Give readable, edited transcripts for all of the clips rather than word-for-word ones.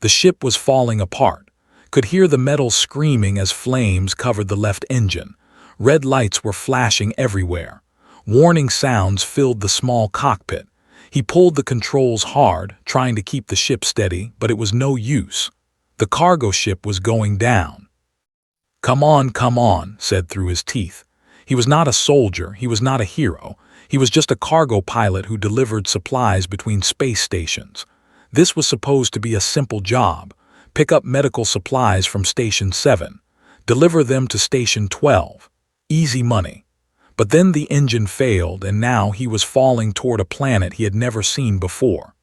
The ship was falling apart. Could hear the metal screaming as flames covered the left engine. Red lights were flashing everywhere. Warning sounds filled the small cockpit. He pulled the controls hard, trying to keep the ship steady, but it was no use. The cargo ship was going down. Come on, said through his teeth. He was not a soldier, he was not a hero. He was just a cargo pilot who delivered supplies between space stations. This was supposed to be a simple job. Pick up medical supplies from Station 7. Deliver them to Station 12. Easy money. But then the engine failed, and now he was falling toward a planet he had never seen before.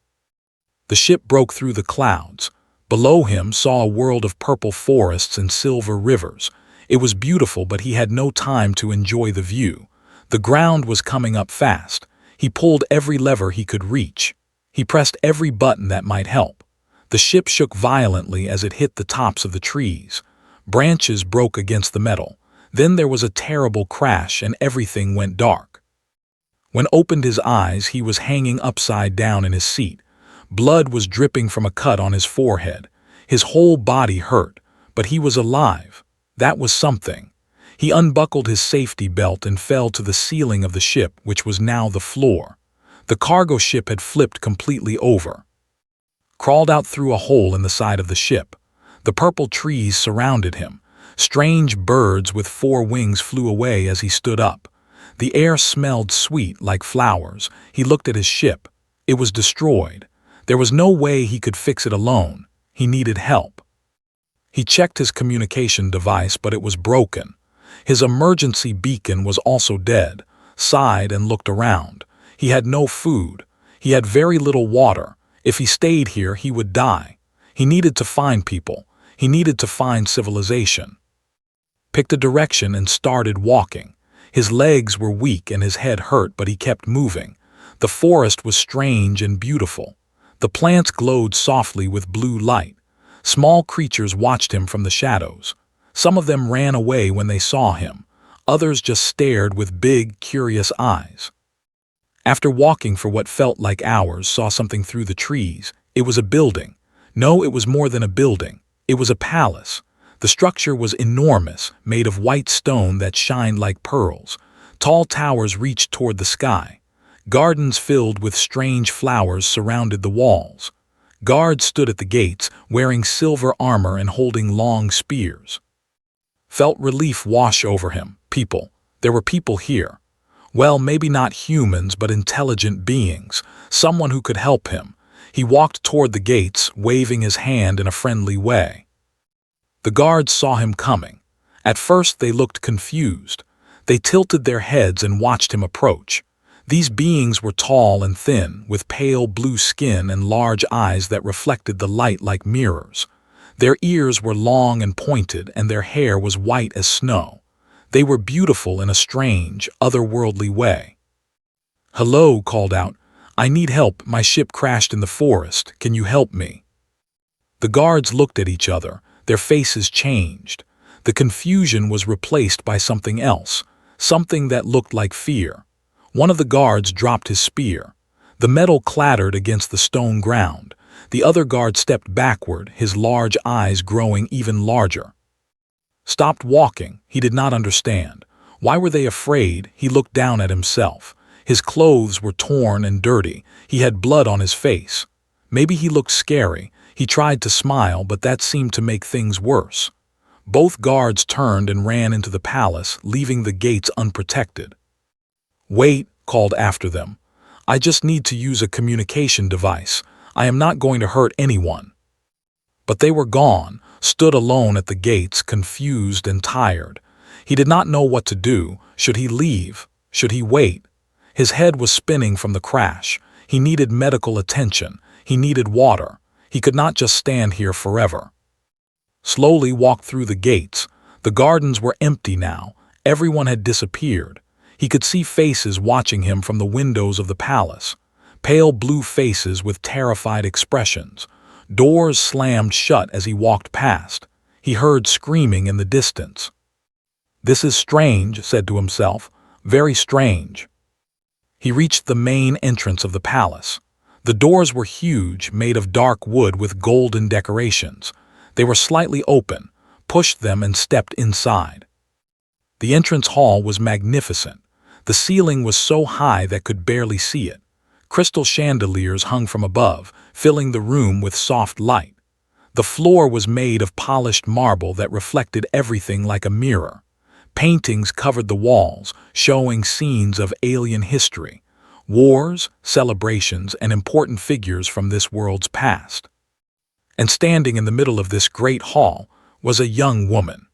The ship broke through the clouds. Below him saw a world of purple forests and silver rivers. It was beautiful, but he had no time to enjoy the view. The ground was coming up fast. He pulled every lever he could reach. He pressed every button that might help. The ship shook violently as it hit the tops of the trees. Branches broke against the metal. Then there was a terrible crash and everything went dark. When opened his eyes, he was hanging upside down in his seat. Blood was dripping from a cut on his forehead. His whole body hurt, but he was alive. That was something. He unbuckled his safety belt and fell to the ceiling of the ship, which was now the floor. The cargo ship had flipped completely over. Crawled out through a hole in the side of the ship. The purple trees surrounded him. Strange birds with 4 wings flew away as he stood up. The air smelled sweet like flowers. He looked at his ship. It was destroyed. There was no way he could fix it alone. He needed help. He checked his communication device, but it was broken. His emergency beacon was also dead. Sighed and looked around. He had no food. He had very little water. If he stayed here, he would die. He needed to find people. He needed to find civilization. Picked a direction and started walking. His legs were weak and his head hurt, but he kept moving. The forest was strange and beautiful. The plants glowed softly with blue light. Small creatures watched him from the shadows. Some of them ran away when they saw him. Others just stared with big, curious eyes. After walking for what felt like hours, saw something through the trees. It was a building. No, it was more than a building. It was a palace. The structure was enormous, made of white stone that shined like pearls. Tall towers reached toward the sky. Gardens filled with strange flowers surrounded the walls. Guards stood at the gates, wearing silver armor and holding long spears. Felt relief wash over him. People. There were people here. Well, maybe not humans, but intelligent beings. Someone who could help him. He walked toward the gates, waving his hand in a friendly way. The guards saw him coming. At first they looked confused. They tilted their heads and watched him approach. These beings were tall and thin, with pale blue skin and large eyes that reflected the light like mirrors. Their ears were long and pointed, and their hair was white as snow. They were beautiful in a strange, otherworldly way. "Hello," called out. "I need help. My ship crashed in the forest. Can you help me?" The guards looked at each other. Their faces changed. The confusion was replaced by something else, something that looked like fear. One of the guards dropped his spear. The metal clattered against the stone ground. The other guard stepped backward, his large eyes growing even larger. Stopped walking. He did not understand. Why were they afraid? He looked down at himself. His clothes were torn and dirty. He had blood on his face. Maybe he looked scary. He tried to smile, but that seemed to make things worse. Both guards turned and ran into the palace, leaving the gates unprotected. "Wait," called after them. "I just need to use a communication device. I am not going to hurt anyone." But they were gone, stood alone at the gates, confused and tired. He did not know what to do. Should he leave? Should he wait? His head was spinning from the crash. He needed medical attention. He needed water. He could not just stand here forever. Slowly walked through the gates. The gardens were empty now. Everyone had disappeared. He could see faces watching him from the windows of the palace. Pale blue faces with terrified expressions. Doors slammed shut as he walked past. He heard screaming in the distance. "This is strange," said to himself. "Very strange." He reached the main entrance of the palace. The doors were huge, made of dark wood with golden decorations. They were slightly open, pushed them and stepped inside. The entrance hall was magnificent. The ceiling was so high that could barely see it. Crystal chandeliers hung from above, filling the room with soft light. The floor was made of polished marble that reflected everything like a mirror. Paintings covered the walls, showing scenes of alien history, wars, celebrations, and important figures from this world's past. And standing in the middle of this great hall was a young woman.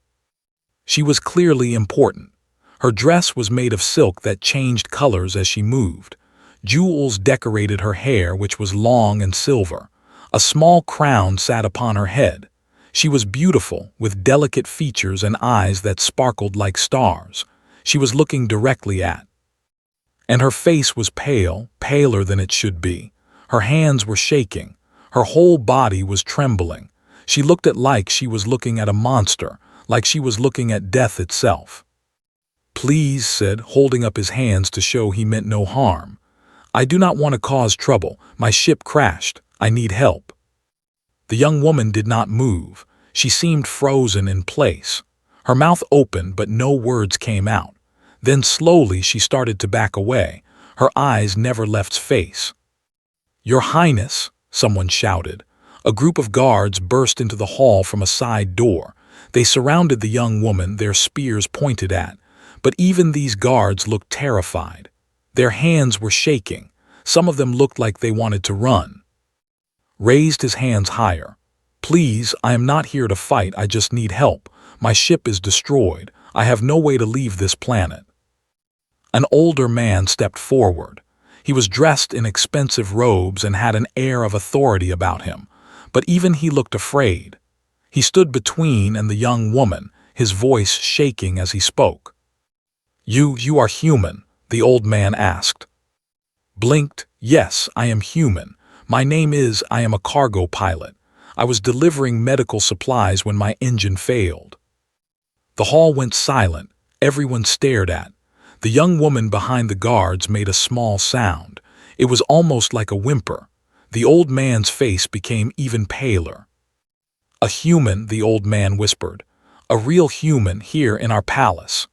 She was clearly important. Her dress was made of silk that changed colors as she moved. Jewels decorated her hair, which was long and silver. A small crown sat upon her head. She was beautiful, with delicate features and eyes that sparkled like stars. She was looking directly at. And her face was pale, paler than it should be. Her hands were shaking. Her whole body was trembling. She looked like she was looking at a monster, like she was looking at death itself. "Please," said, holding up his hands to show he meant no harm. "I do not want to cause trouble. My ship crashed. I need help." The young woman did not move. She seemed frozen in place. Her mouth opened, but no words came out. Then slowly she started to back away. Her eyes never left his face. "Your Highness," someone shouted. A group of guards burst into the hall from a side door. They surrounded the young woman, their spears pointed at. But even these guards looked terrified. Their hands were shaking. Some of them looked like they wanted to run. Raised his hands higher. "Please, I am not here to fight, I just need help. My ship is destroyed. I have no way to leave this planet." An older man stepped forward. He was dressed in expensive robes and had an air of authority about him, but even he looked afraid. He stood between and the young woman, his voice shaking as he spoke. You are human?" the old man asked. Blinked. "Yes, I am human. My name is, I am a cargo pilot. I was delivering medical supplies when my engine failed." The hall went silent. Everyone stared at. The young woman behind the guards made a small sound. It was almost like a whimper. The old man's face became even paler. "A human," the old man whispered. "A real human here in our palace."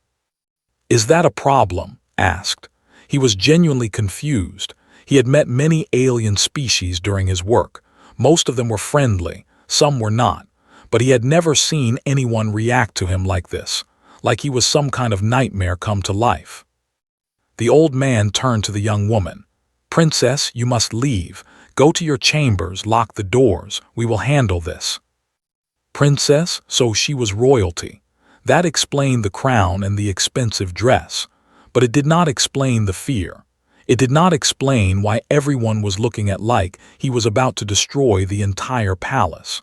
"Is that a problem?" asked. He was genuinely confused. He had met many alien species during his work. Most of them were friendly, some were not, but he had never seen anyone react to him like this, like he was some kind of nightmare come to life. The old man turned to the young woman. "Princess, you must leave. Go to your chambers, lock the doors. We will handle this." Princess, so she was royalty. That explained the crown and the expensive dress, but it did not explain the fear. It did not explain why everyone was looking at like he was about to destroy the entire palace.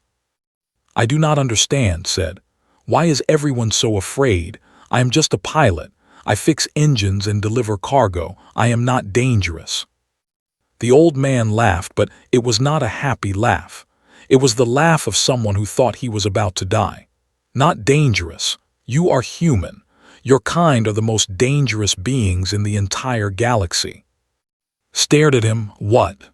"I do not understand," said. "Why is everyone so afraid? I am just a pilot. I fix engines and deliver cargo. I am not dangerous." The old man laughed, but it was not a happy laugh. It was the laugh of someone who thought he was about to die. "Not dangerous. You are human. Your kind are the most dangerous beings in the entire galaxy." Stared at him. "What?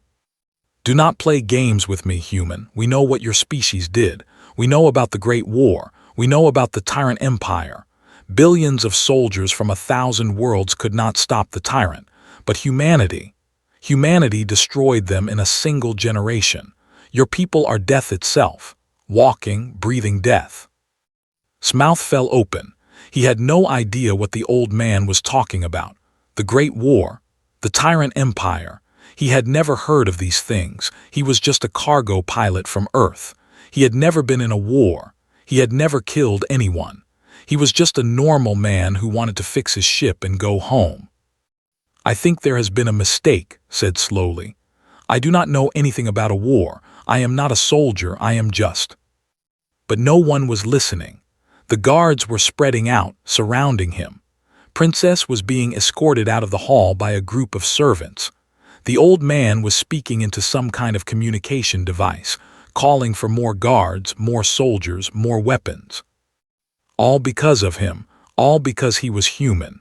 Do not play games with me, human. We know what your species did. We know about the Great War. We know about the Tyrant Empire. Billions of soldiers from 1,000 worlds could not stop the tyrant. But humanity destroyed them in a single generation. Your people are death itself, walking, breathing death." His mouth fell open. He had no idea what the old man was talking about. The Great War, the Tyrant Empire. He had never heard of these things. He was just a cargo pilot from Earth. He had never been in a war. He had never killed anyone. He was just a normal man who wanted to fix his ship and go home. "I think there has been a mistake," said slowly. "I do not know anything about a war. I am not a soldier. I am just—" But no one was listening. The guards were spreading out, surrounding him. Princess was being escorted out of the hall by a group of servants. The old man was speaking into some kind of communication device, calling for more guards, more soldiers, more weapons. All because of him, all because he was human.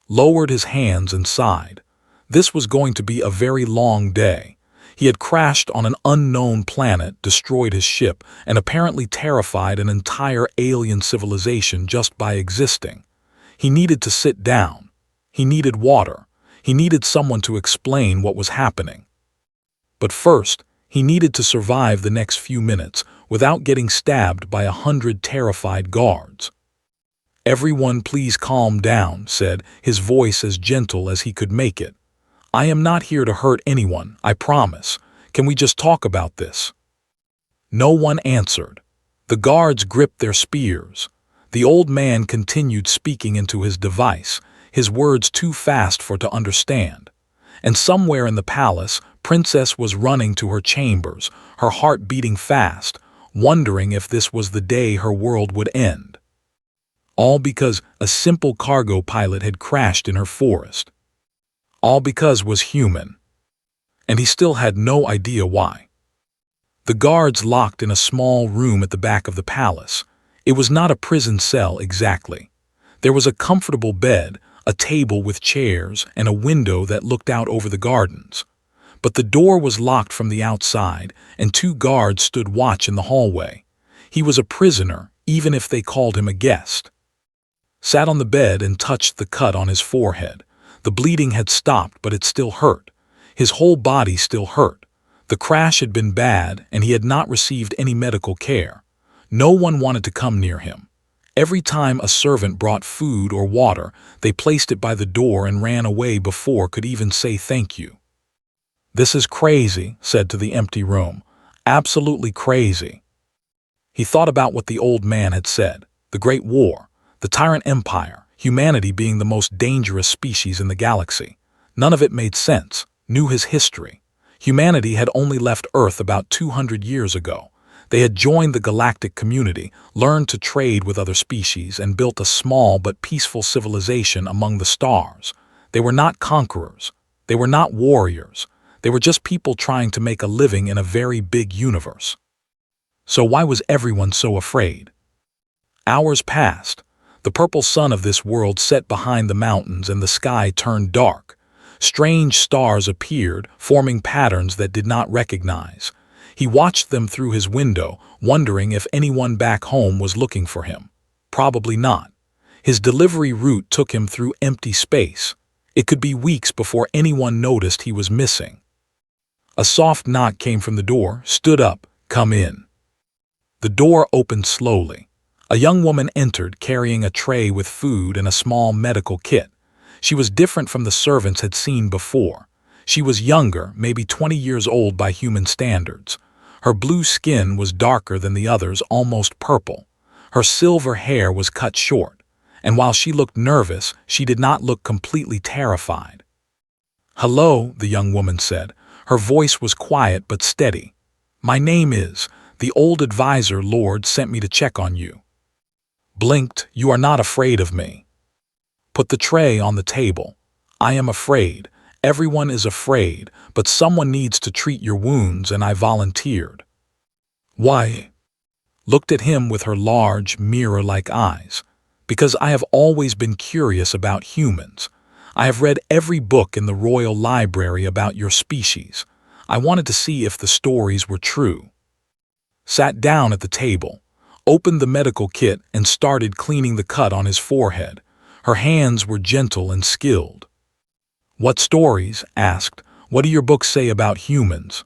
Lowered his hands and sighed. This was going to be a very long day. He had crashed on an unknown planet, destroyed his ship, and apparently terrified an entire alien civilization just by existing. He needed to sit down. He needed water. He needed someone to explain what was happening. But first, he needed to survive the next few minutes without getting stabbed by 100 terrified guards. "Everyone please calm down," said, his voice as gentle as he could make it. "I am not here to hurt anyone, I promise. Can we just talk about this?" No one answered. The guards gripped their spears. The old man continued speaking into his device, his words too fast for to understand. And somewhere in the palace, Princess was running to her chambers, her heart beating fast, wondering if this was the day her world would end. All because a simple cargo pilot had crashed in her forest. All because was human. And he still had no idea why. The guards locked in a small room at the back of the palace. It was not a prison cell exactly. There was a comfortable bed, a table with chairs, and a window that looked out over the gardens. But the door was locked from the outside, and 2 guards stood watch in the hallway. He was a prisoner, even if they called him a guest. Sat on the bed and touched the cut on his forehead. The bleeding had stopped, but it still hurt. His whole body still hurt. The crash had been bad, and he had not received any medical care. No one wanted to come near him. Every time a servant brought food or water, they placed it by the door and ran away before could even say thank you. "This is crazy," said to the empty room. "Absolutely crazy." He thought about what the old man had said. The Great War, the Tyrant Empire, humanity being the most dangerous species in the galaxy. None of it made sense. Knew his history. Humanity had only left Earth about 200 years ago. They had joined the galactic community, learned to trade with other species, and built a small but peaceful civilization among the stars. They were not conquerors. They were not warriors. They were just people trying to make a living in a very big universe. So why was everyone so afraid? Hours passed. The purple sun of this world set behind the mountains and the sky turned dark. Strange stars appeared, forming patterns that did not recognize. He watched them through his window, wondering if anyone back home was looking for him. Probably not. His delivery route took him through empty space. It could be weeks before anyone noticed he was missing. A soft knock came from the door. "Stood up. Come in." The door opened slowly. A young woman entered, carrying a tray with food and a small medical kit. She was different from the servants had seen before. She was younger, maybe 20 years old by human standards. Her blue skin was darker than the others, almost purple. Her silver hair was cut short, and while she looked nervous, she did not look completely terrified. "Hello," the young woman said. Her voice was quiet but steady. "My name is, the old advisor Lord sent me to check on you." Blinked, "You are not afraid of me." Put the tray on the table. "I am afraid. Everyone is afraid, but someone needs to treat your wounds, and I volunteered." "Why?" Looked at him with her large, mirror-like eyes. "Because I have always been curious about humans. I have read every book in the Royal Library about your species. I wanted to see if the stories were true." Sat down at the table, opened the medical kit, and started cleaning the cut on his forehead. Her hands were gentle and skilled. "What stories?" asked. "What do your books say about humans?"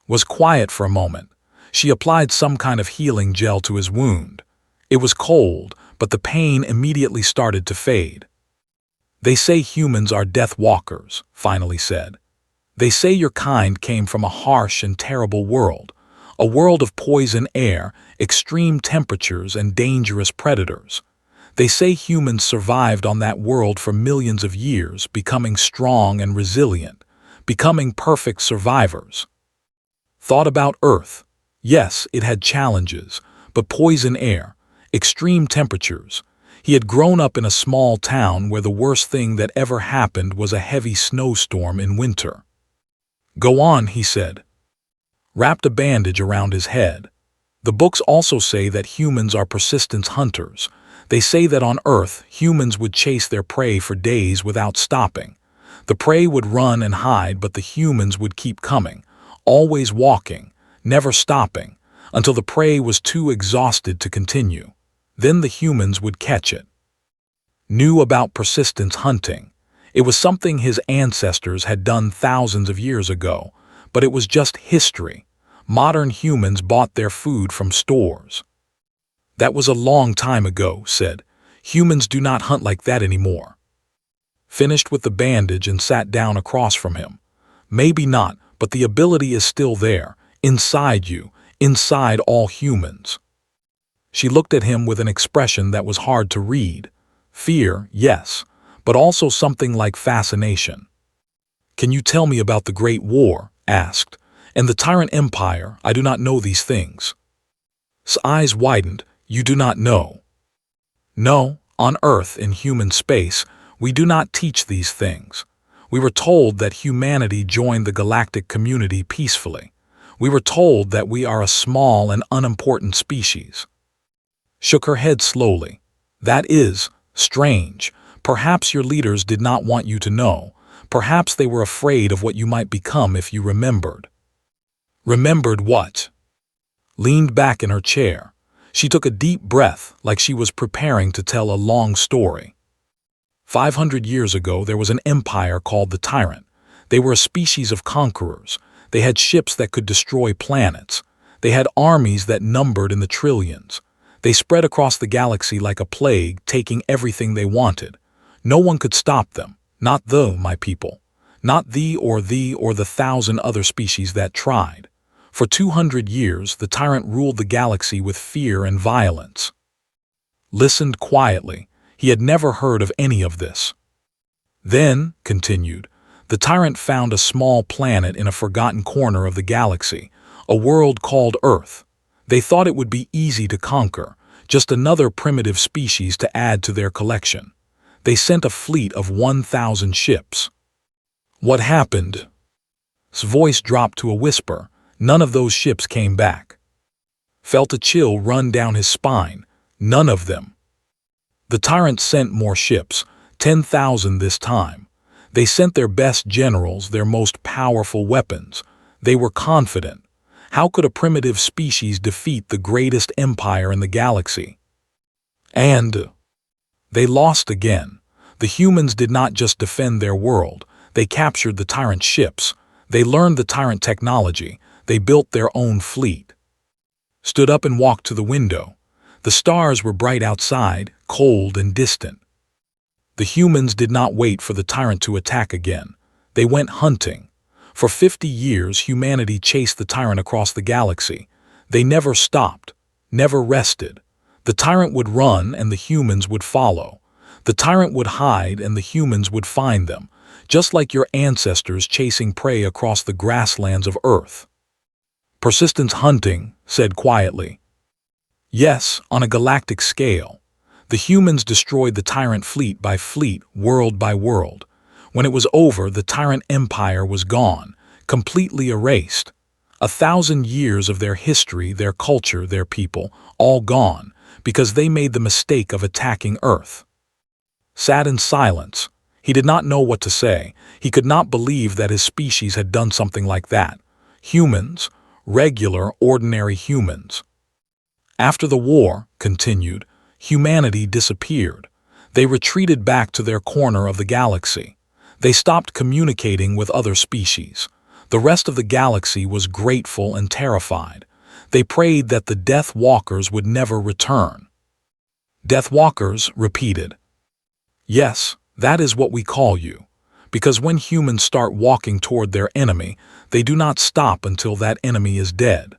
Was quiet for a moment. She applied some kind of healing gel to his wound. It was cold, but the pain immediately started to fade. "They say humans are death walkers," finally said. "They say your kind came from a harsh and terrible world, a world of poison air, extreme temperatures, and dangerous predators. They say humans survived on that world for millions of years, becoming strong and resilient, becoming perfect survivors." Thought about Earth. Yes, it had challenges, but poison air, extreme temperatures. He had grown up in a small town where the worst thing that ever happened was a heavy snowstorm in winter. "Go on," he said. Wrapped a bandage around his head. "The books also say that humans are persistent hunters. They say that on Earth, humans would chase their prey for days without stopping. The prey would run and hide, but the humans would keep coming, always walking, never stopping, until the prey was too exhausted to continue. Then the humans would catch it. Knew about persistence hunting. It was something his ancestors had done thousands of years ago, but it was just history. Modern humans bought their food from stores. That was a long time ago, said. Humans do not hunt like that anymore. Finished with the bandage and sat down across from him. Maybe not, but the ability is still there, inside you, inside all humans. She looked at him with an expression that was hard to read. Fear, yes, but also something like fascination. Can you tell me about the Great War? Asked. And the Tyrant Empire? I do not know these things. His eyes widened. You do not know. No, on Earth, in human space, we do not teach these things. We were told that humanity joined the galactic community peacefully. We were told that we are a small and unimportant species. Shook her head slowly. That is strange. Perhaps your leaders did not want you to know. Perhaps they were afraid of what you might become if you remembered. Remembered what? Leaned back in her chair. She took a deep breath, like she was preparing to tell a long story. 500 years ago, there was an empire called the Tyrant. They were a species of conquerors. They had ships that could destroy planets. They had armies that numbered in the trillions. They spread across the galaxy like a plague, taking everything they wanted. No one could stop them. Not thou, my people. Not thee or the 1,000 other species that tried. For 200 years, the Tyrant ruled the galaxy with fear and violence. Listened quietly. He had never heard of any of this. Then, continued, the Tyrant found a small planet in a forgotten corner of the galaxy, a world called Earth. They thought it would be easy to conquer, just another primitive species to add to their collection. They sent a fleet of 1,000 ships. What happened? His voice dropped to a whisper. None of those ships came back. Felt a chill run down his spine. None of them. The Tyrant sent more ships, 10,000 this time. They sent their best generals, their most powerful weapons. They were confident. How could a primitive species defeat the greatest empire in the galaxy? And they lost again. The humans did not just defend their world. They captured the Tyrant ships. They learned the Tyrant technology. They built their own fleet. Stood up and walked to the window. The stars were bright outside, cold and distant. The humans did not wait for the Tyrant to attack again. They went hunting. For 50 years, humanity chased the Tyrant across the galaxy. They never stopped, never rested. The Tyrant would run and the humans would follow. The Tyrant would hide and the humans would find them, just like your ancestors chasing prey across the grasslands of Earth. Persistence hunting, said quietly. Yes, on a galactic scale. The humans destroyed the Tyrant fleet by fleet, world by world. When it was over, the Tyrant Empire was gone, completely erased. 1,000 years of their history, their culture, their people, all gone, because they made the mistake of attacking Earth. Sat in silence. He did not know what to say. He could not believe that his species had done something like that. Humans, regular, ordinary humans. After the war, continued, humanity disappeared. They retreated back to their corner of the galaxy. They stopped communicating with other species. The rest of the galaxy was grateful and terrified. They prayed that the Death Walkers would never return. Death Walkers, repeated. Yes, that is what we call you. Because when humans start walking toward their enemy, they do not stop until that enemy is dead.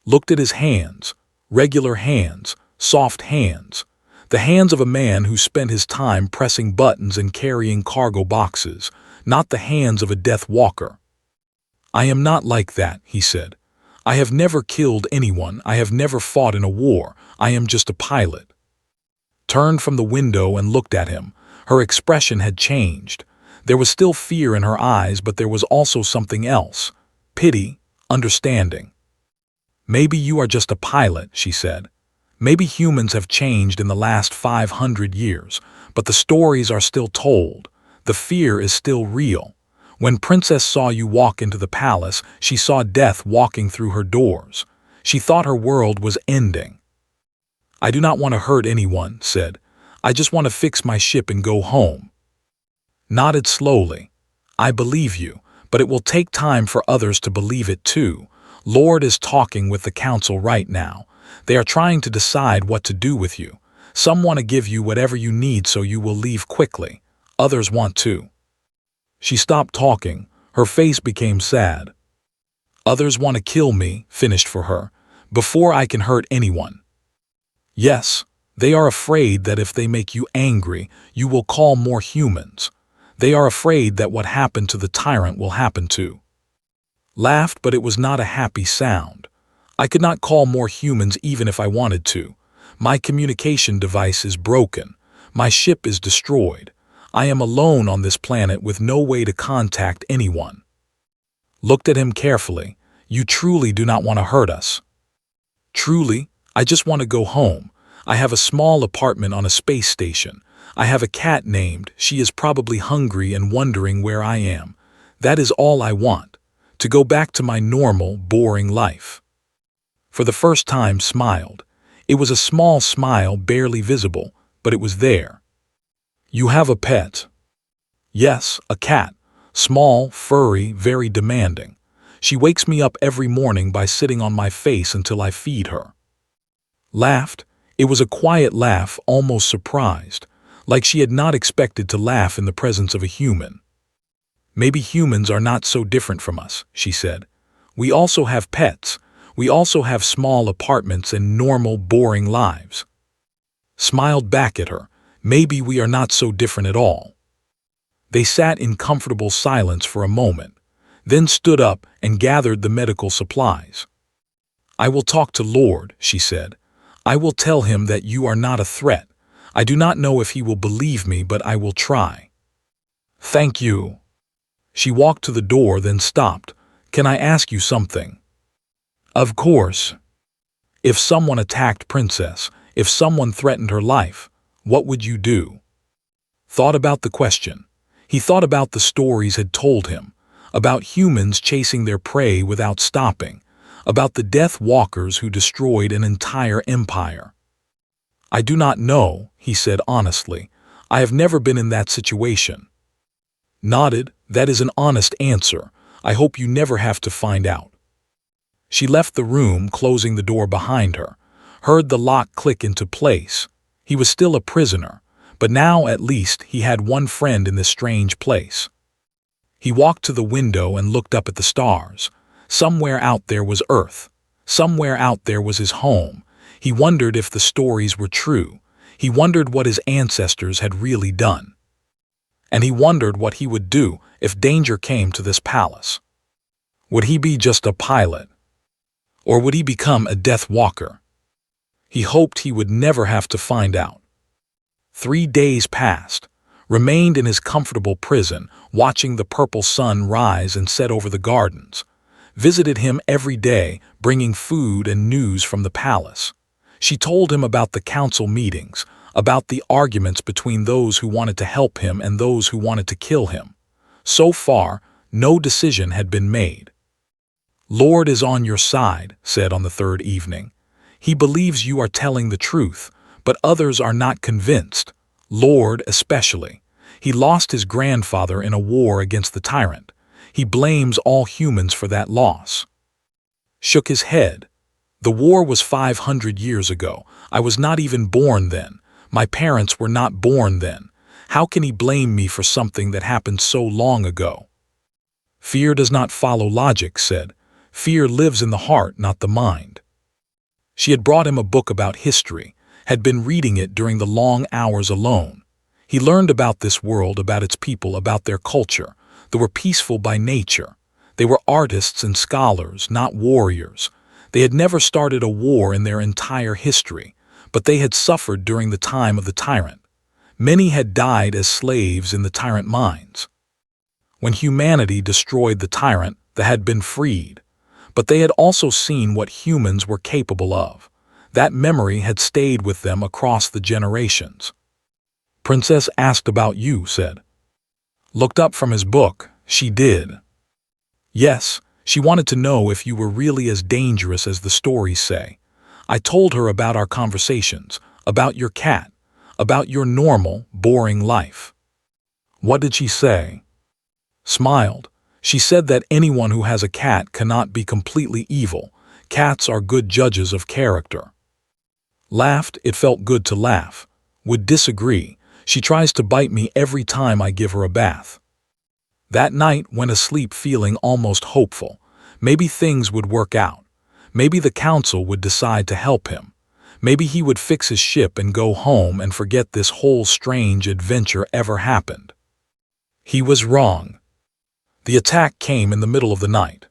Looked at his hands. Regular hands, soft hands. The hands of a man who spent his time pressing buttons and carrying cargo boxes, not the hands of a death walker. I am not like that, he said. I have never killed anyone. I have never fought in a war. I am just a pilot. Turned from the window and looked at him. Her expression had changed. There was still fear in her eyes, but there was also something else. Pity, understanding. Maybe you are just a pilot, she said. Maybe humans have changed in the last 500 years, but the stories are still told. The fear is still real. When Princess saw you walk into the palace, she saw death walking through her doors. She thought her world was ending. I do not want to hurt anyone, said. I just want to fix my ship and go home. Nodded slowly. I believe you, but it will take time for others to believe it too. Lord is talking with the council right now. They are trying to decide what to do with you. Some want to give you whatever you need so you will leave quickly. Others want to. She stopped talking. Her face became sad. Others want to kill me, finished for her, before I can hurt anyone. Yes, they are afraid that if they make you angry, you will call more humans. They are afraid that what happened to the tyrant will happen too. Laughed, but it was not a happy sound. I could not call more humans even if I wanted to. My communication device is broken. My ship is destroyed. I am alone on this planet with no way to contact anyone. Looked at him carefully. You truly do not want to hurt us. Truly, I just want to go home. I have a small apartment on a space station. I have a cat named. She is probably hungry and wondering where I am. That is all I want. To go back to my normal, boring life. For the first time smiled. It was a small smile, barely visible, but it was there. You have a pet? Yes, a cat. Small, furry, very demanding. She wakes me up every morning by sitting on my face until I feed her. Laughed. It was a quiet laugh, almost surprised, like she had not expected to laugh in the presence of a human. Maybe humans are not so different from us, she said. We also have pets. We also have small apartments and normal, boring lives. Smiled back at her. Maybe we are not so different at all. They sat in comfortable silence for a moment, then stood up and gathered the medical supplies. I will talk to Lord, she said. I will tell him that you are not a threat. I do not know if he will believe me, but I will try. Thank you. She walked to the door, then stopped. Can I ask you something? Of course. If someone attacked Princess, if someone threatened her life, what would you do? Thought about the question. He thought about the stories had told him, about humans chasing their prey without stopping, about the Death Walkers who destroyed an entire empire. I do not know, he said honestly. I have never been in that situation. Nodded. That is an honest answer. I hope you never have to find out. She left the room, closing the door behind her, heard the lock click into place. He was still a prisoner, but now at least he had one friend in this strange place. He walked to the window and looked up at the stars. Somewhere out there was Earth. Somewhere out there was his home. He wondered if the stories were true. He wondered what his ancestors had really done. And he wondered what he would do if danger came to this palace. Would he be just a pilot? Or would he become a Death Walker? He hoped he would never have to find out. 3 days passed, remained in his comfortable prison, watching the purple sun rise and set over the gardens. Visited him every day, bringing food and news from the palace. She told him about the council meetings, about the arguments between those who wanted to help him and those who wanted to kill him. So far, no decision had been made. Lord is on your side, said on the 3rd evening. He believes you are telling the truth, but others are not convinced. Lord especially. He lost his grandfather in a war against the tyrant. He blames all humans for that loss. Shook his head. The war was 500 years ago. I was not even born then. My parents were not born then. How can he blame me for something that happened so long ago? Fear does not follow logic, said. Fear lives in the heart, not the mind. She had brought him a book about history, had been reading it during the long hours alone. He learned about this world, about its people, about their culture. They were peaceful by nature. They were artists and scholars, not warriors. They had never started a war in their entire history, but they had suffered during the time of the tyrant. Many had died as slaves in the tyrant mines. When humanity destroyed the tyrant, they had been freed. But they had also seen what humans were capable of. That memory had stayed with them across the generations. Princess asked about you, said. Looked up from his book. She did. Yes, she wanted to know if you were really as dangerous as the stories say. I told her about our conversations, about your cat, about your normal, boring life. What did she say? Smiled. She said that anyone who has a cat cannot be completely evil. Cats are good judges of character. Laughed, it felt good to laugh. Would disagree. She tries to bite me every time I give her a bath. That night went asleep feeling almost hopeful. Maybe things would work out. Maybe the council would decide to help him. Maybe he would fix his ship and go home and forget this whole strange adventure ever happened. He was wrong. The attack came in the middle of the night.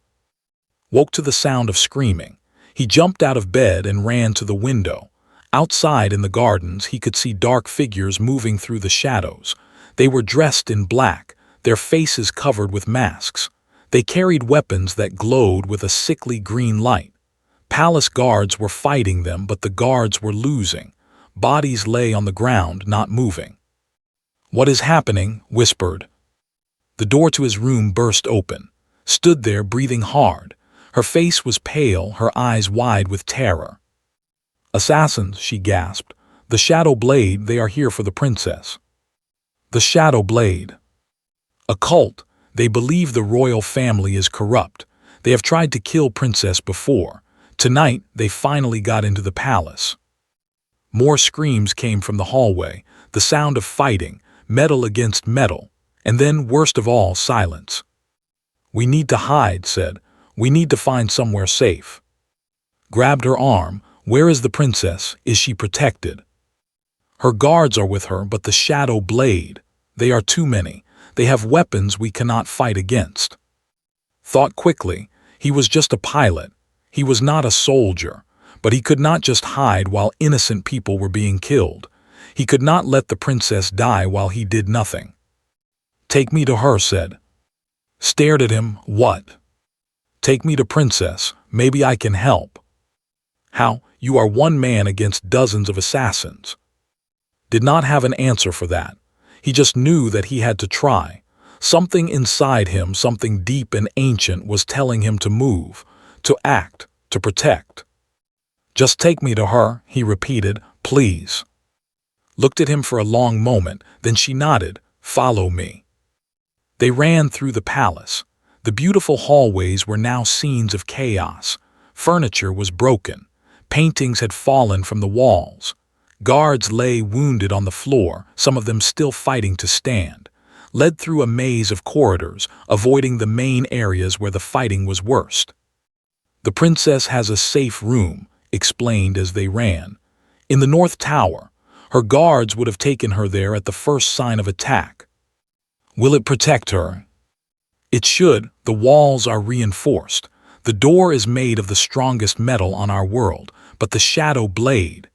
Woke to the sound of screaming. He jumped out of bed and ran to the window. Outside in the gardens, he could see dark figures moving through the shadows. They were dressed in black, their faces covered with masks. They carried weapons that glowed with a sickly green light. Palace guards were fighting them, but the guards were losing. Bodies lay on the ground, not moving. "What is happening?" whispered. The door to his room burst open. Stood there, breathing hard. Her face was pale, her eyes wide with terror. "Assassins," she gasped. "The Shadow Blade, they are here for the princess." The Shadow Blade. A cult. They believe the royal family is corrupt. They have tried to kill Princess before. Tonight, they finally got into the palace. More screams came from the hallway, the sound of fighting, metal against metal, and then, worst of all, silence. "We need to hide," said. "We need to find somewhere safe." Grabbed her arm. "Where is the princess? Is she protected?" "Her guards are with her, but the Shadow Blade. They are too many. They have weapons we cannot fight against." Thought quickly. He was just a pilot. He was not a soldier. But he could not just hide while innocent people were being killed. He could not let the princess die while he did nothing. "Take me to her," said. Stared at him. "What?" "Take me to Princess. Maybe I can help." "How? You are one man against dozens of assassins." Did not have an answer for that. He just knew that he had to try. Something inside him, something deep and ancient, was telling him to move, to act, to protect. "Just take me to her," he repeated, "please." Looked at him for a long moment, then she nodded. "Follow me." They ran through the palace. The beautiful hallways were now scenes of chaos. Furniture was broken. Paintings had fallen from the walls. Guards lay wounded on the floor, some of them still fighting to stand. Led through a maze of corridors, avoiding the main areas where the fighting was worst. "The princess has a safe room," explained as they ran. "In the North Tower. Her guards would have taken her there at the first sign of attack." "Will it protect her?" "It should. The walls are reinforced. The door is made of the strongest metal on our world, but the Shadow Blade.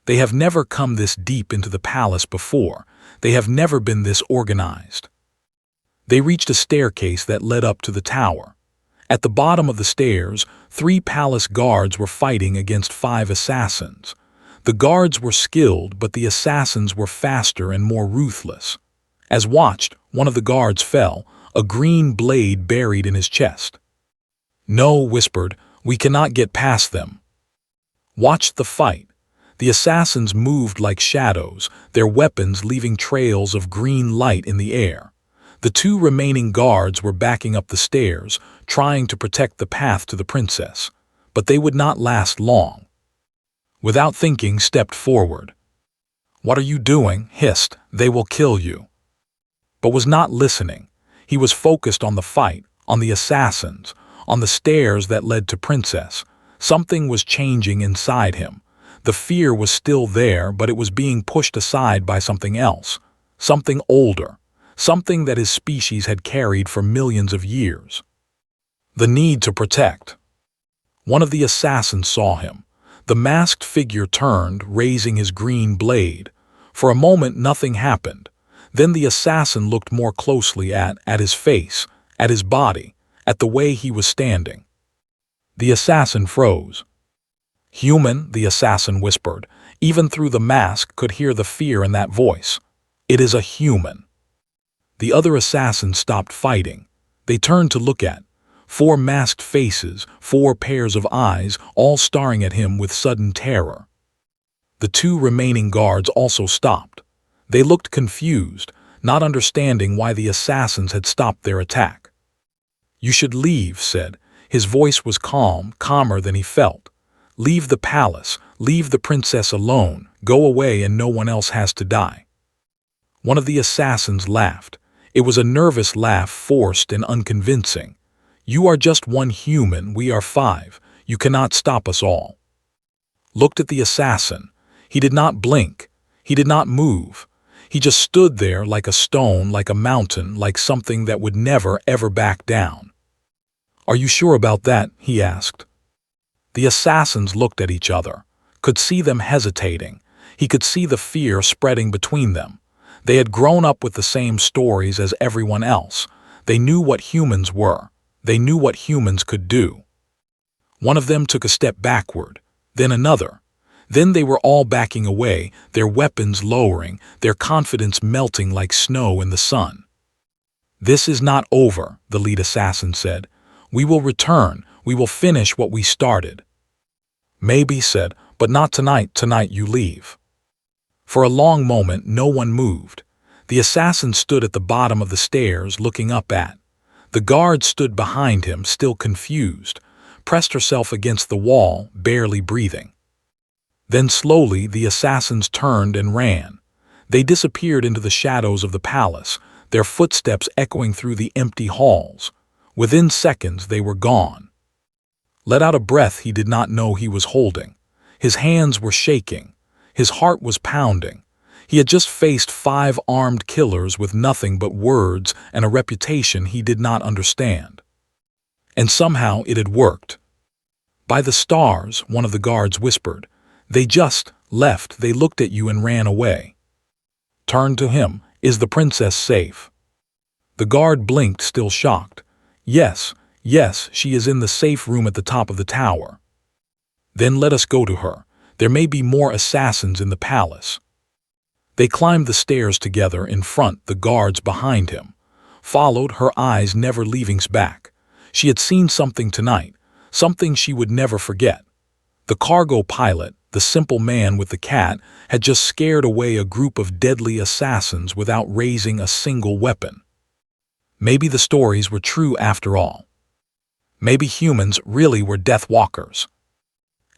They have never come this deep into the palace before. They have never been this organized." They reached a staircase that led up to the tower. At the bottom of the stairs, 3 palace guards were fighting against 5 assassins. The guards were skilled, but the assassins were faster and more ruthless. As watched, one of the guards fell, a green blade buried in his chest. "No," whispered, "we cannot get past them." Watched the fight. The assassins moved like shadows, their weapons leaving trails of green light in the air. The 2 remaining guards were backing up the stairs, trying to protect the path to the princess. But they would not last long. Without thinking, stepped forward. "What are you doing?" hissed. "They will kill you." But was not listening. He was focused on the fight, on the assassins, on the stairs that led to Princess. Something was changing inside him. The fear was still there, but it was being pushed aside by something else. Something older. Something that his species had carried for millions of years. The need to protect. One of the assassins saw him. The masked figure turned, raising his green blade. For a moment nothing happened. Then the assassin looked more closely at his face, at his body, at the way he was standing. The assassin froze. "Human," the assassin whispered. Even through the mask could hear the fear in that voice. "It is a human." The other assassin stopped fighting. They turned to look at. 4 masked faces, 4 pairs of eyes, all staring at him with sudden terror. The 2 remaining guards also stopped. They looked confused, not understanding why the assassins had stopped their attack. "You should leave," said. His voice was calm, calmer than he felt. "Leave the palace, leave the princess alone, go away and no one else has to die." One of the assassins laughed. It was a nervous laugh, forced and unconvincing. "You are just one human, we are 5. You cannot stop us all." Looked at the assassin. He did not blink. He did not move. He just stood there like a stone, like a mountain, like something that would never, ever back down. "Are you sure about that?" he asked. The assassins looked at each other, could see them hesitating. He could see the fear spreading between them. They had grown up with the same stories as everyone else. They knew what humans were. They knew what humans could do. One of them took a step backward, then another. Then they were all backing away, their weapons lowering, their confidence melting like snow in the sun. "This is not over," the lead assassin said. "We will return. We will finish what we started." "Maybe," said, "but not tonight. Tonight you leave." For a long moment no one moved. The assassin stood at the bottom of the stairs looking up at. The guard stood behind him, still confused, pressed herself against the wall, barely breathing. Then slowly the assassins turned and ran. They disappeared into the shadows of the palace, their footsteps echoing through the empty halls. Within seconds they were gone. Let out a breath he did not know he was holding. His hands were shaking. His heart was pounding. He had just faced 5 armed killers with nothing but words and a reputation he did not understand. And somehow it had worked. "By the stars," one of the guards whispered. "They just left. They looked at you and ran away." Turned to him. "Is the princess safe?" The guard blinked, still shocked. Yes, she is in the safe room at the top of the tower." "Then let us go to her. There may be more assassins in the palace." They climbed the stairs together, in front, the guards behind him. Followed, her eyes never leaving back. She had seen something tonight, something she would never forget. The cargo pilot, the simple man with the cat, had just scared away a group of deadly assassins without raising a single weapon. Maybe the stories were true after all. Maybe humans really were death walkers.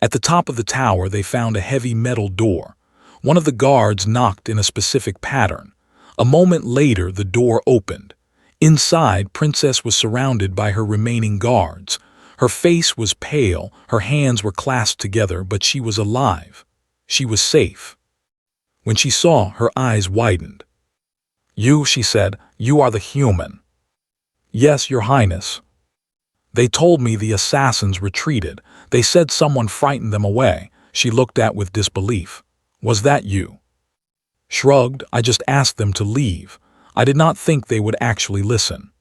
At the top of the tower they found a heavy metal door. One of the guards knocked in a specific pattern. A moment later the door opened. Inside, Princess was surrounded by her remaining guards. Her face was pale, her hands were clasped together, but she was alive. She was safe. When she saw, her eyes widened. "You," she said, "you are the human." "Yes, Your Highness." "They told me the assassins retreated. They said someone frightened them away." She looked at with disbelief. "Was that you?" Shrugged. "I just asked them to leave. I did not think they would actually listen."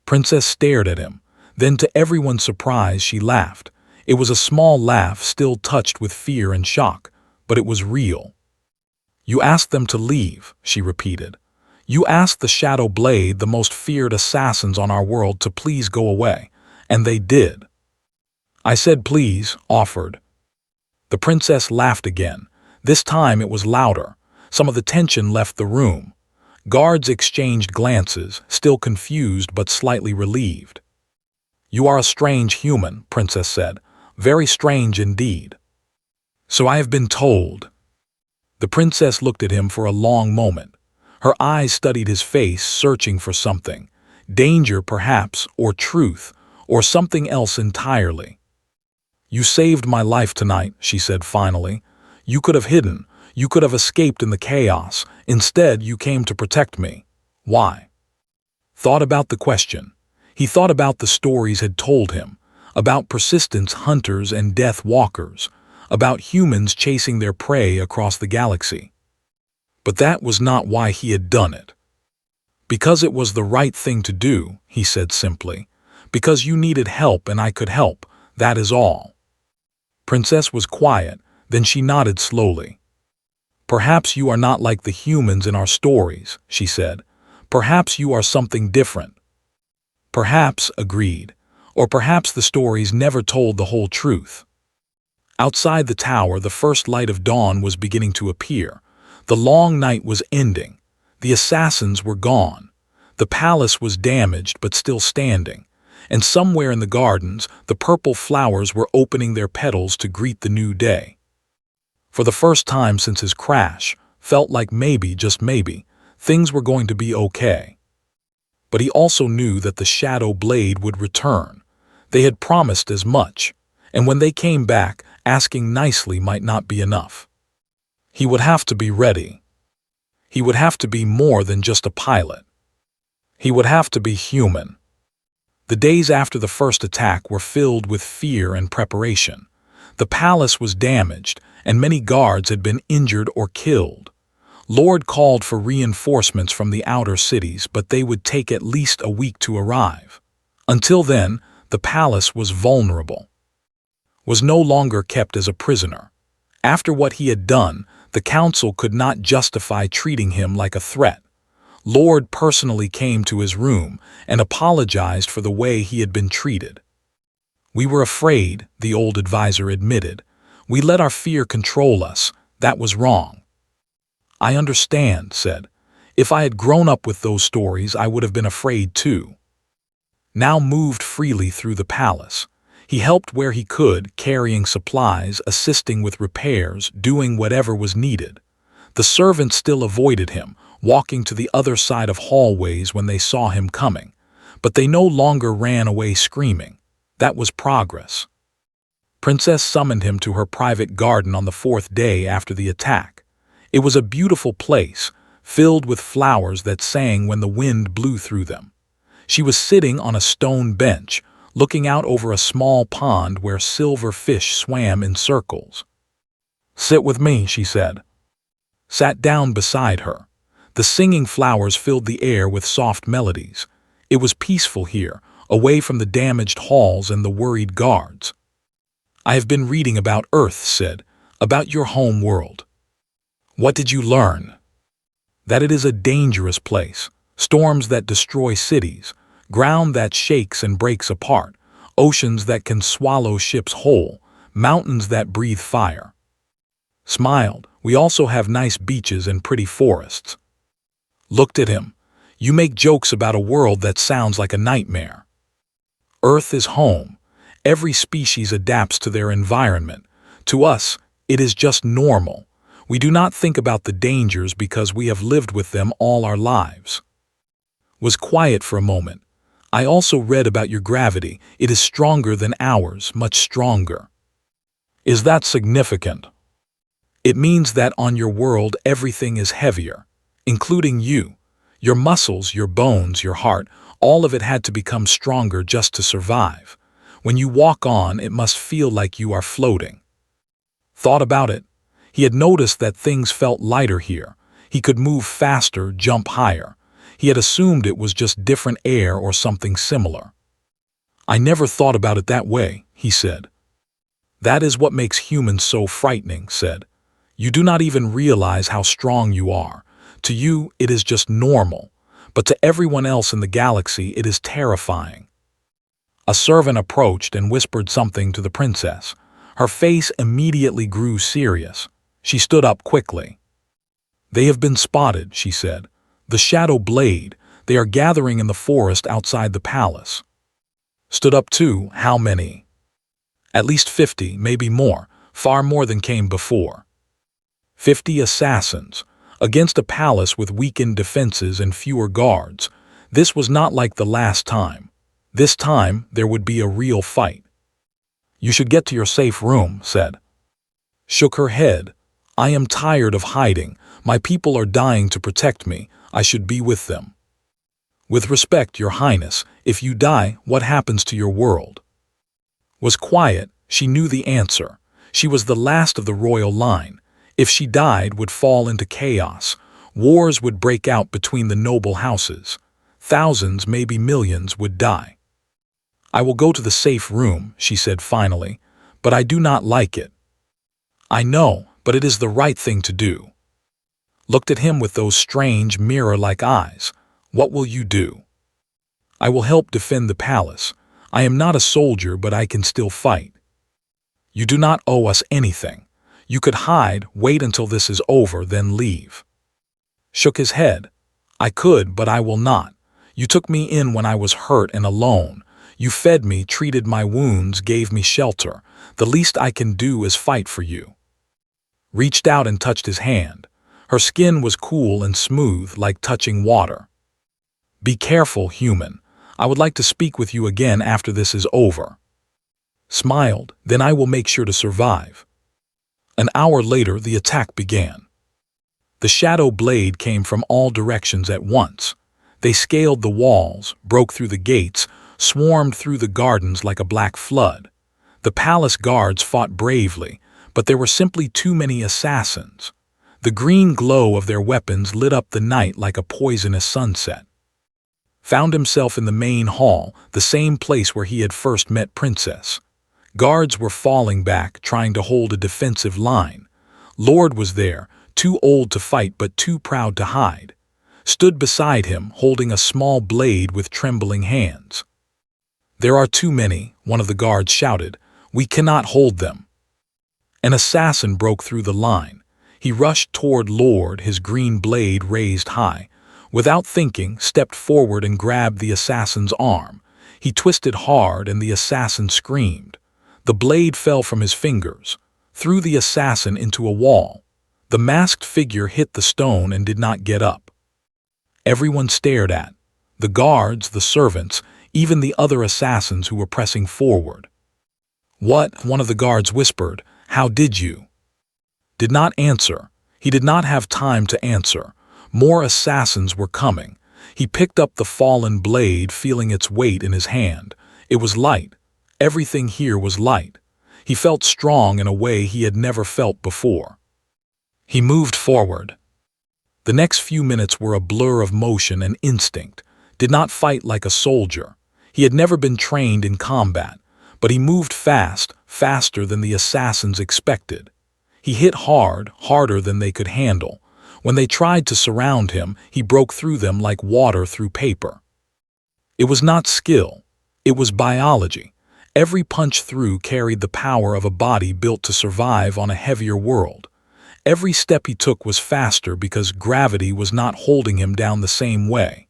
Princess stared at him. Then, to everyone's surprise, she laughed. It was a small laugh, still touched with fear and shock, but it was real. "You asked them to leave," she repeated. "You asked the Shadow Blade, the most feared assassins on our world, to please go away, and they did." "I said please," offered. The princess laughed again. This time it was louder. Some of the tension left the room. Guards exchanged glances, still confused but slightly relieved. "You are a strange human," Princess said. "Very strange indeed." "So I have been told." The princess looked at him for a long moment. Her eyes studied his face, searching for something. Danger, perhaps, or truth, or something else entirely. "You saved my life tonight," she said finally. "You could have hidden. You could have escaped in the chaos. Instead, you came to protect me. Why?" Thought about the question. He thought about the stories had told him, about persistence hunters and death walkers, about humans chasing their prey across the galaxy. But that was not why he had done it. "Because it was the right thing to do," he said simply. "Because you needed help and I could help, that is all." Princess was quiet, then she nodded slowly. "Perhaps you are not like the humans in our stories," she said. "Perhaps you are something different." Perhaps, agreed. Or perhaps the stories never told the whole truth. Outside the tower, the first light of dawn was beginning to appear. The long night was ending. The assassins were gone. The palace was damaged but still standing. And somewhere in the gardens, the purple flowers were opening their petals to greet the new day. For the first time since his crash, felt like maybe, just maybe, things were going to be okay. But he also knew that the Shadow Blade would return. They had promised as much, and when they came back, asking nicely might not be enough. He would have to be ready. He would have to be more than just a pilot. He would have to be human. The days after the first attack were filled with fear and preparation. The palace was damaged, and many guards had been injured or killed. Lord called for reinforcements from the outer cities, but they would take at least a week to arrive. Until then, the palace was vulnerable. Was no longer kept as a prisoner. After what he had done, the council could not justify treating him like a threat. Lord personally came to his room and apologized for the way he had been treated. "We were afraid," the old advisor admitted. "We let our fear control us. That was wrong." "I understand," said. "If I had grown up with those stories, I would have been afraid too." Now moved freely through the palace. He helped where he could, carrying supplies, assisting with repairs, doing whatever was needed. The servants still avoided him, walking to the other side of hallways when they saw him coming. But they no longer ran away screaming. That was progress. Princess summoned him to her private garden on the fourth day after the attack. It was a beautiful place, filled with flowers that sang when the wind blew through them. She was sitting on a stone bench, looking out over a small pond where silver fish swam in circles. "Sit with me," she said. Sat down beside her. The singing flowers filled the air with soft melodies. It was peaceful here, away from the damaged halls and the worried guards. "I have been reading about Earth," said, "about your home world." "What did you learn?" "That it is a dangerous place. Storms that destroy cities, ground that shakes and breaks apart, oceans that can swallow ships whole, mountains that breathe fire." Smiled. "We also have nice beaches and pretty forests." Looked at him. "You make jokes about a world that sounds like a nightmare." "Earth is home. Every species adapts to their environment. To us, it is just normal. We do not think about the dangers because we have lived with them all our lives." Was quiet for a moment. "I also read about your gravity. It is stronger than ours, much stronger." "Is that significant?" "It means that on your world everything is heavier, including you. Your muscles, your bones, your heart, all of it had to become stronger just to survive. When you walk on, it must feel like you are floating." Thought about it. He had noticed that things felt lighter here. He could move faster, jump higher. He had assumed it was just different air or something similar. "I never thought about it that way," he said. "That is what makes humans so frightening," said. "You do not even realize how strong you are. To you, it is just normal. But to everyone else in the galaxy, it is terrifying." A servant approached and whispered something to the princess. Her face immediately grew serious. She stood up quickly. "They have been spotted," she said. "The Shadow Blade. They are gathering in the forest outside the palace." Stood up too. "How many?" "At least 50, maybe more. Far more than came before." 50 assassins. Against a palace with weakened defenses and fewer guards. This was not like the last time. This time, there would be a real fight. "You should get to your safe room," said. Shook her head. "I am tired of hiding. My people are dying to protect me. I should be with them." "With respect, Your Highness, if you die, what happens to your world?" Was quiet. She knew the answer. She was the last of the royal line. If she died, would fall into chaos. Wars would break out between the noble houses. Thousands, maybe millions, would die. "I will go to the safe room," she said finally, "but I do not like it." "I know, but it is the right thing to do." Looked at him with those strange mirror-like eyes. "What will you do?" I will help defend the palace. I am not a soldier, but I can still fight. You do not owe us anything. You could hide, wait until this is over, then leave. Shook his head. I could, but I will not. You took me in when I was hurt and alone. You fed me, treated my wounds, gave me shelter. The least I can do is fight for you. Reached out and touched his hand. Her skin was cool and smooth, like touching water. Be careful, human. I would like to speak with you again after this is over. Smiled, then I will make sure to survive. An hour later, the attack began. The shadow blade came from all directions at once. They scaled the walls, broke through the gates, swarmed through the gardens like a black flood. The palace guards fought bravely, but there were simply too many assassins. The green glow of their weapons lit up the night like a poisonous sunset. Found himself in the main hall, the same place where he had first met Princess. Guards were falling back, trying to hold a defensive line. Lord was there, too old to fight but too proud to hide. Stood beside him, holding a small blade with trembling hands. There are too many, one of the guards shouted. We cannot hold them. An assassin broke through the line. He rushed toward Lord, his green blade raised high. Without thinking, stepped forward and grabbed the assassin's arm. He twisted hard and the assassin screamed. The blade fell from his fingers, threw the assassin into a wall. The masked figure hit the stone and did not get up. Everyone stared at the guards, the servants, even the other assassins who were pressing forward. What? One of the guards whispered. How did you? Did not answer. He did not have time to answer. More assassins were coming. He picked up the fallen blade, feeling its weight in his hand. It was light. Everything here was light. He felt strong in a way he had never felt before. He moved forward. The next few minutes were a blur of motion and instinct. Did not fight like a soldier. He had never been trained in combat, but he moved fast, faster than the assassins expected. He hit hard, harder than they could handle. When they tried to surround him, he broke through them like water through paper. It was not skill. It was biology. Every punch through carried the power of a body built to survive on a heavier world. Every step he took was faster because gravity was not holding him down the same way.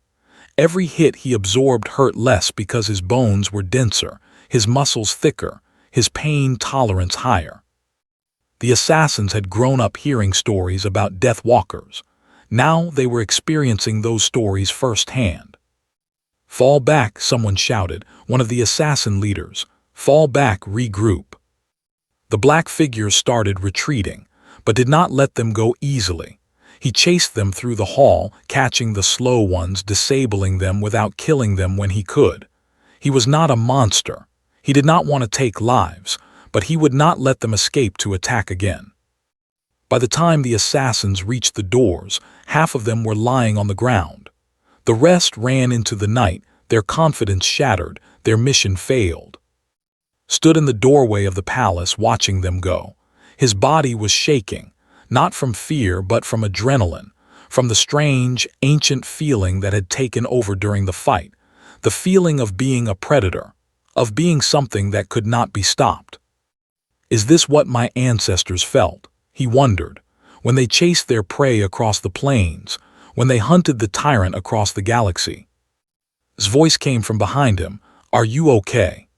Every hit he absorbed hurt less because his bones were denser, his muscles thicker, his pain tolerance higher. The assassins had grown up hearing stories about death walkers. Now they were experiencing those stories firsthand. Fall back, someone shouted, one of the assassin leaders. Fall back, regroup. The black figures started retreating, but did not let them go easily. He chased them through the hall, catching the slow ones, disabling them without killing them when he could. He was not a monster. He did not want to take lives, but he would not let them escape to attack again. By the time the assassins reached the doors, half of them were lying on the ground. The rest ran into the night, their confidence shattered, their mission failed. Stood in the doorway of the palace watching them go. His body was shaking, not from fear but from adrenaline, from the strange, ancient feeling that had taken over during the fight, the feeling of being a predator, of being something that could not be stopped. Is this what my ancestors felt? He wondered, when they chased their prey across the plains, when they hunted the tyrant across the galaxy. His voice came from behind him. Are you okay?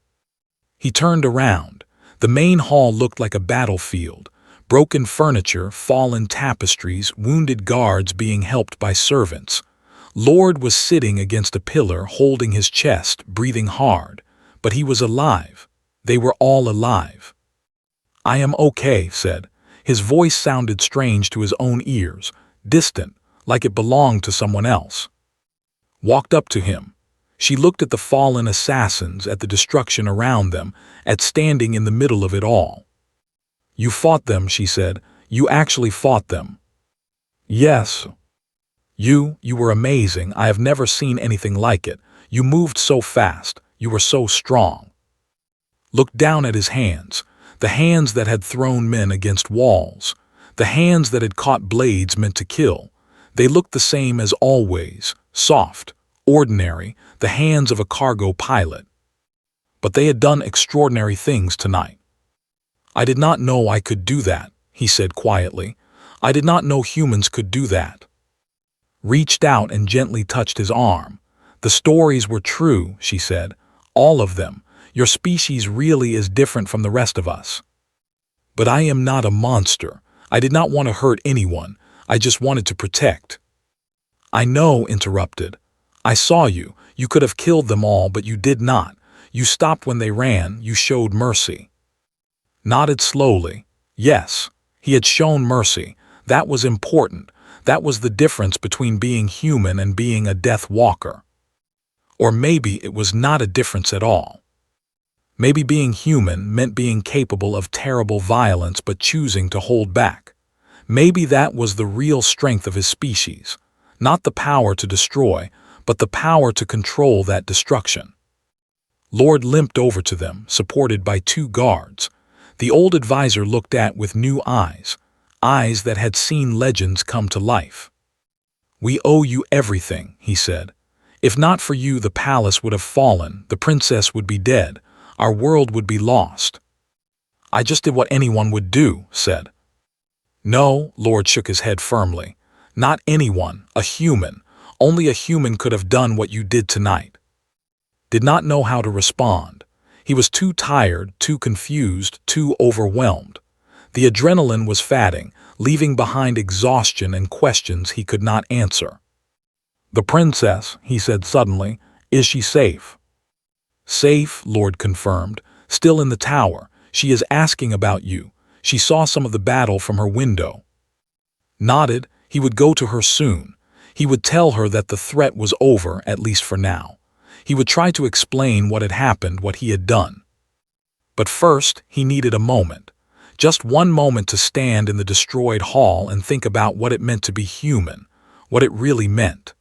He turned around. The main hall looked like a battlefield. Broken furniture, fallen tapestries, wounded guards being helped by servants. Lord was sitting against a pillar, holding his chest, breathing hard. But he was alive. They were all alive. I am okay, said. His voice sounded strange to his own ears, distant, like it belonged to someone else. Walked up to him. She looked at the fallen assassins, at the destruction around them, at standing in the middle of it all. You fought them, she said. You actually fought them. Yes. You were amazing. I have never seen anything like it. You moved so fast. You were so strong. Looked down at his hands, the hands that had thrown men against walls, the hands that had caught blades meant to kill. They looked the same as always, soft, ordinary, the hands of a cargo pilot. But they had done extraordinary things tonight. "I did not know I could do that," he said quietly. "I did not know humans could do that." Reached out and gently touched his arm. "The stories were true," she said. "All of them. Your species really is different from the rest of us." "But I am not a monster. I did not want to hurt anyone. I just wanted to protect." "I know," interrupted. "I saw you. You could have killed them all, but you did not. You stopped when they ran. You showed mercy." Nodded slowly. Yes, he had shown mercy. That was important. That was the difference between being human and being a death walker. Or maybe it was not a difference at all. Maybe being human meant being capable of terrible violence but choosing to hold back. Maybe that was the real strength of his species. Not the power to destroy, but the power to control that destruction. Lord limped over to them, supported by 2 guards. The old advisor looked at with new eyes, eyes that had seen legends come to life. "We owe you everything," he said. "If not for you, the palace would have fallen, the princess would be dead, our world would be lost." "I just did what anyone would do," said. "No," Lord shook his head firmly. "Not anyone, a human. Only a human could have done what you did tonight." Did not know how to respond. He was too tired, too confused, too overwhelmed. The adrenaline was fatting, leaving behind exhaustion and questions he could not answer. "The princess," he said suddenly, "is she safe?" "Safe," Lord confirmed. "Still in the tower. She is asking about you. She saw some of the battle from her window." Nodded. He would go to her soon. He would tell her that the threat was over, at least for now. He would try to explain what had happened, what he had done. But first, he needed a moment. Just one moment to stand in the destroyed hall and think about what it meant to be human, what it really meant.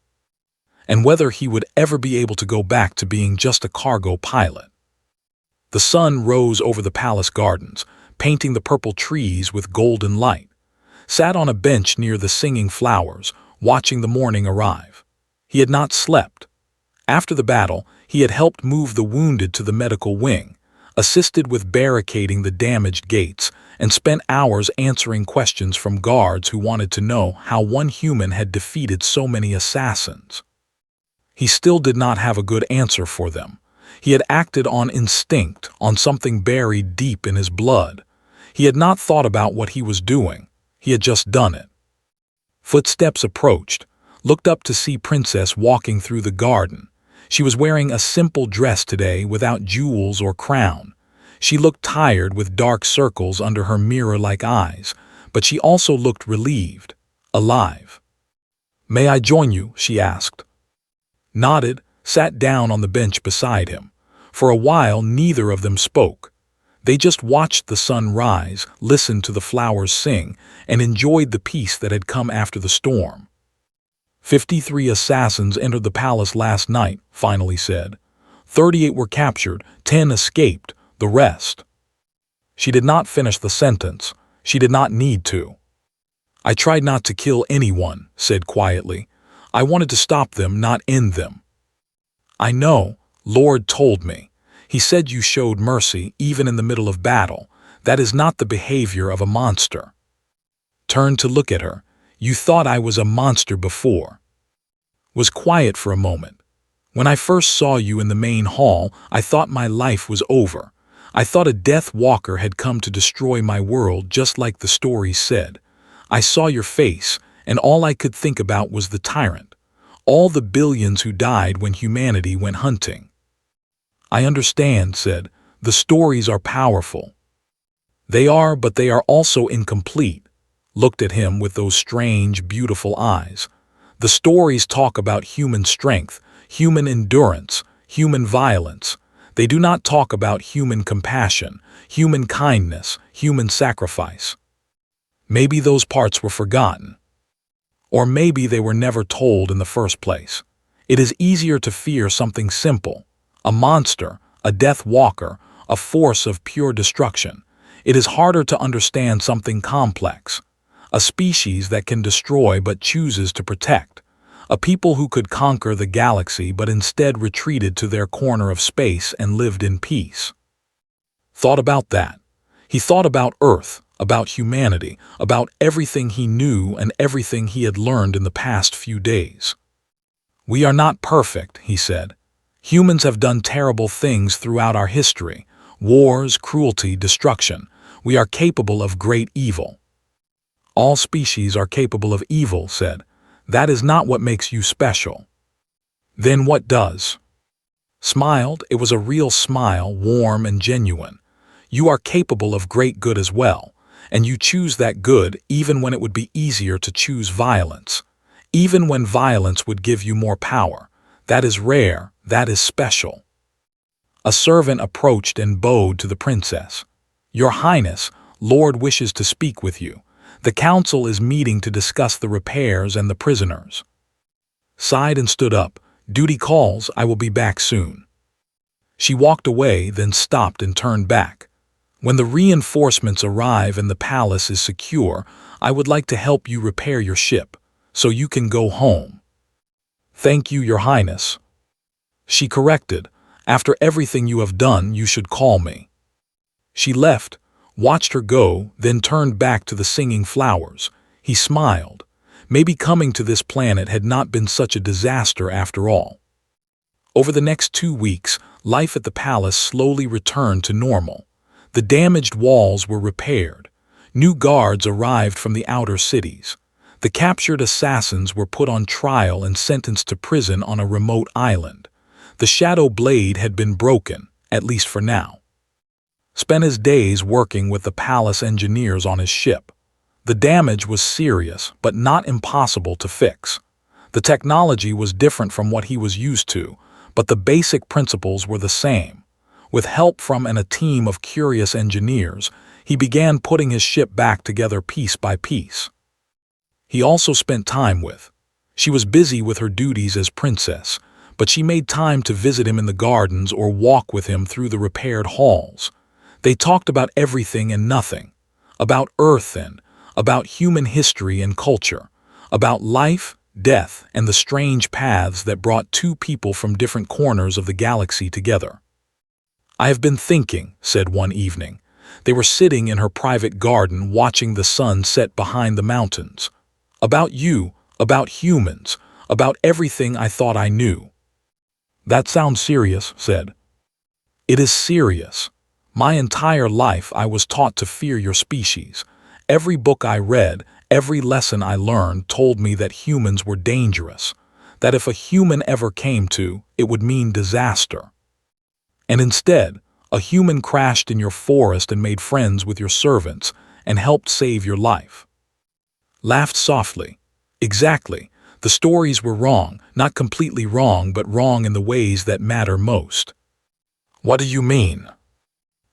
And whether he would ever be able to go back to being just a cargo pilot. The sun rose over the palace gardens, painting the purple trees with golden light. Sat on a bench near the singing flowers, watching the morning arrive. He had not slept. After the battle, he had helped move the wounded to the medical wing, assisted with barricading the damaged gates, and spent hours answering questions from guards who wanted to know how one human had defeated so many assassins. He still did not have a good answer for them. He had acted on instinct, on something buried deep in his blood. He had not thought about what he was doing. He had just done it. Footsteps approached, looked up to see Princess walking through the garden. She was wearing a simple dress today without jewels or crown. She looked tired with dark circles under her mirror-like eyes, but she also looked relieved, alive. "May I join you?" she asked. Nodded, sat down on the bench beside him. For a while, neither of them spoke. They just watched the sun rise, listened to the flowers sing, and enjoyed the peace that had come after the storm. 53 assassins entered the palace last night, finally said. 38 were captured, 10 escaped, the rest. She did not finish the sentence. She did not need to. "I tried not to kill anyone," said quietly. "I wanted to stop them, not end them." "I know, Lord told me. He said you showed mercy, even in the middle of battle. That is not the behavior of a monster." Turned to look at her. "You thought I was a monster before." Was quiet for a moment. "When I first saw you in the main hall, I thought my life was over. I thought a death walker had come to destroy my world, just like the story said. I saw your face, and all I could think about was the tyrant. All the billions who died when humanity went hunting." "I understand," said. "The stories are powerful." "They are, but they are also incomplete." Looked at him with those strange, beautiful eyes. "The stories talk about human strength, human endurance, human violence. They do not talk about human compassion, human kindness, human sacrifice." Maybe those parts were forgotten. Or maybe they were never told in the first place. It is easier to fear something simple, a monster, a death walker, a force of pure destruction. It is harder to understand something complex, a species that can destroy but chooses to protect, A people who could conquer the galaxy but instead retreated to their corner of space and lived in peace. Thought about that. He thought about Earth, about humanity, about everything he knew and everything he had learned in the past few days. We are not perfect, he said. Humans have done terrible things throughout our history. Wars, cruelty, destruction. We are capable of great evil. All species are capable of evil, said. That is not what makes you special. Then what does? Smiled. It was a real smile, warm and genuine. You are capable of great good as well, and you choose that good even when it would be easier to choose violence. Even when violence would give you more power. That is rare, that is special. A servant approached and bowed to the princess. Your Highness, Lord wishes to speak with you. The council is meeting to discuss the repairs and the prisoners. Sighed and stood up. Duty calls, I will be back soon. She walked away, then stopped and turned back. When the reinforcements arrive and the palace is secure, I would like to help you repair your ship, so you can go home. Thank you, Your Highness. She corrected, after everything you have done, you should call me. She left, watched her go, then turned back to the singing flowers. He smiled. Maybe coming to this planet had not been such a disaster after all. Over the next 2 weeks, life at the palace slowly returned to normal. The damaged walls were repaired. New guards arrived from the outer cities. The captured assassins were put on trial and sentenced to prison on a remote island. The Shadow Blade had been broken, at least for now. Spent his days working with the palace engineers on his ship. The damage was serious, but not impossible to fix. The technology was different from what he was used to, but the basic principles were the same. With help from a team of curious engineers, he began putting his ship back together piece by piece. He also spent time with. She was busy with her duties as princess, but she made time to visit him in the gardens or walk with him through the repaired halls. They talked about everything and nothing, about Earth and about human history and culture, about life, death, and the strange paths that brought two people from different corners of the galaxy together. I have been thinking, said one evening. They were sitting in her private garden watching the sun set behind the mountains. About you, about humans, about everything I thought I knew. That sounds serious, said. It is serious. My entire life I was taught to fear your species. Every book I read, every lesson I learned told me that humans were dangerous, that if a human ever came to, it would mean disaster. And instead, a human crashed in your forest and made friends with your servants and helped save your life. Laughed softly. Exactly. The stories were wrong, not completely wrong, but wrong in the ways that matter most. What do you mean?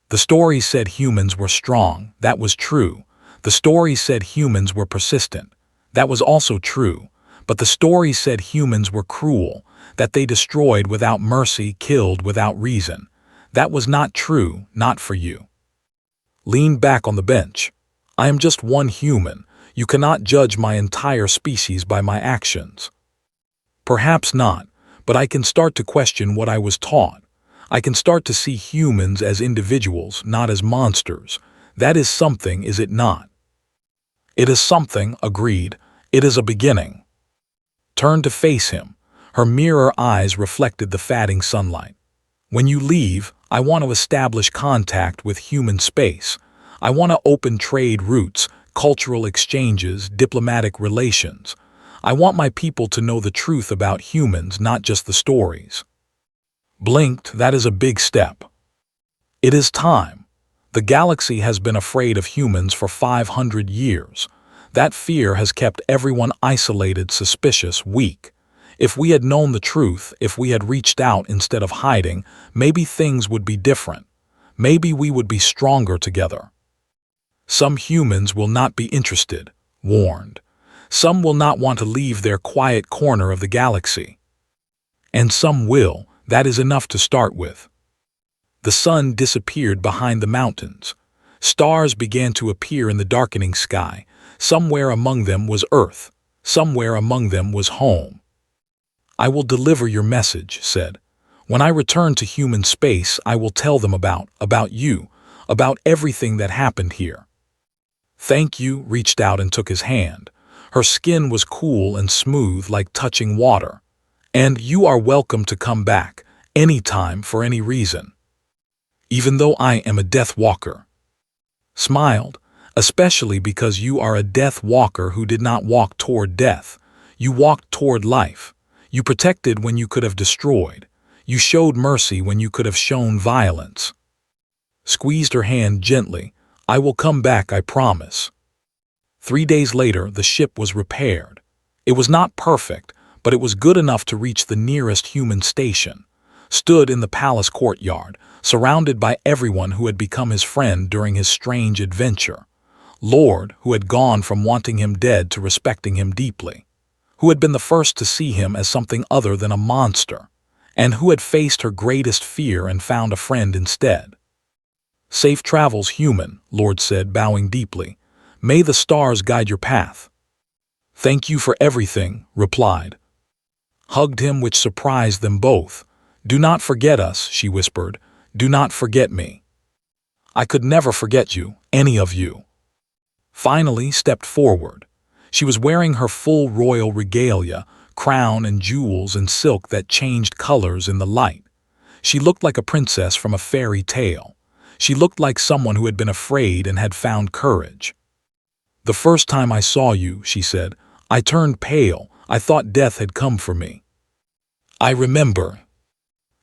The stories said humans were strong. That was true. The stories said humans were persistent. That was also true. But the stories said humans were cruel, that they destroyed without mercy, killed without reason. That was not true, not for you. Leaned back on the bench. I am just one human. You cannot judge my entire species by my actions. Perhaps not, but I can start to question what I was taught. I can start to see humans as individuals, not as monsters. That is something, is it not? It is something, agreed. It is a beginning. Turned to face him. Her mirror eyes reflected the fading sunlight. When you leave, I want to establish contact with human space. I want to open trade routes, cultural exchanges, diplomatic relations. I want my people to know the truth about humans, not just the stories. Blinked, that is a big step. It is time. The galaxy has been afraid of humans for 500 years. That fear has kept everyone isolated, suspicious, weak. If we had known the truth, if we had reached out instead of hiding, maybe things would be different. Maybe we would be stronger together. Some humans will not be interested, warned. Some will not want to leave their quiet corner of the galaxy. And some will, that is enough to start with. The sun disappeared behind the mountains. Stars began to appear in the darkening sky. Somewhere among them was Earth. Somewhere among them was home. "I will deliver your message," said. "When I return to human space, I will tell them about you, about everything that happened here." "Thank you," reached out and took his hand. Her skin was cool and smooth like touching water. "And you are welcome to come back, anytime for any reason. Even though I am a Death Walker." Smiled, "Especially because you are a Death Walker who did not walk toward death. You walked toward life. You protected when you could have destroyed. You showed mercy when you could have shown violence." Squeezed her hand gently. "I will come back, I promise." 3 days later, the ship was repaired. It was not perfect, but it was good enough to reach the nearest human station. Stood in the palace courtyard, surrounded by everyone who had become his friend during his strange adventure. Lord, who had gone from wanting him dead to respecting him deeply. Who had been the first to see him as something other than a monster. And who had faced her greatest fear and found a friend instead. "Safe travels, human," Lord said, bowing deeply. "May the stars guide your path." "Thank you for everything," replied. Hugged him, which surprised them both. "Do not forget us," she whispered. "Do not forget me." "I could never forget you, any of you." Finally stepped forward. She was wearing her full royal regalia, crown and jewels and silk that changed colors in the light. She looked like a princess from a fairy tale. She looked like someone who had been afraid and had found courage. "The first time I saw you," she said, "I turned pale. I thought death had come for me. I remember.